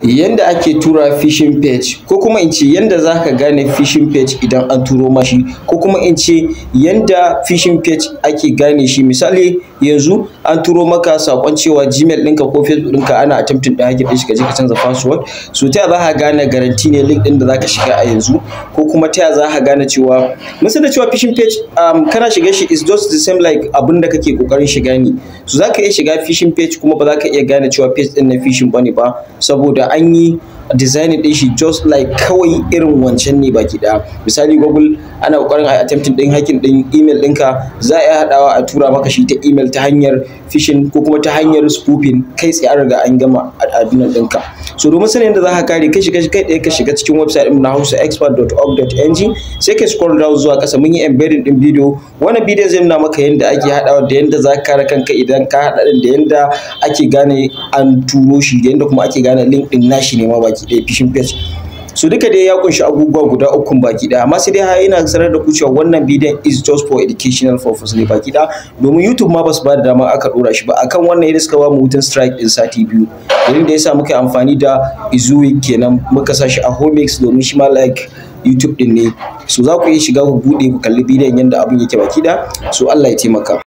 Yanda ake tura phishing page, ko kuma in ce yanda za ka gane phishing page idan an turo ma shi, ko kuma in ce yanda phishing page ake gane shi. Misali yanzu an turo maka saƙon cewa Gmail ɗinka ko Facebook ɗinka ana attempting ɗin hacking ɗin shi, ka je ka canza password. So ta yaya za ka gane guarantee ne link ɗin da za ka shiga a yanzu, ko kuma ta yaya za ka gane cewa mun san da cewa phishing page kana shiga shi is just the same like abin da kake ƙoƙarin shiga ne. So za ka iya shiga phishing page kuma ba za ka iya gane cewa page ɗin na phishing bane ba, saboda an yi designing ɗin shi just like kawai irin wancan ne baki ɗaya. Misali Google ana ƙoƙarin a attempting ɗin hacking ɗin email ɗinka, za a iya haɗawa a tura maka shi ta email ta hanyar phishing ko kuma ta hanyar spoofing, kai tsaye an riga an gama admin ɗinka. So domin sanin yadda za ka kare, kai ɗaya ka shiga cikin website ɗin na hausaexpert.org.ng, sai ka scroll down zuwa ƙasa, mun yi embedding ɗin bidiyo. Wannan bidiyon zai nuna maka yadda ake haɗawa da yadda za ka kare kanka idan ka haɗa ɗin, da yadda ake gane an turo shi, da yadda kuma ake gane link ɗin nashi ne ma baki ɗaya phishing page. So duka dai ya kunshi abubuwa guda uku baki ɗaya, amma sai dai har ina sanar da ku cewa wannan bidiyon is just for educational purpose ne baki ɗaya, domin YouTube ma basu ba da dama aka ɗora shi ba. Akan wannan yadda suka ba mu hutun strike ɗin sati 2, dalilin da yasa muka yi amfani da Izuwe kenan, muka sa shi a Homix domin shi ma like YouTube ɗin ne. So za ku iya shiga ku buɗe ku kalli bidiyon yadda abin yake baki ɗaya. So Allah ya taimaka.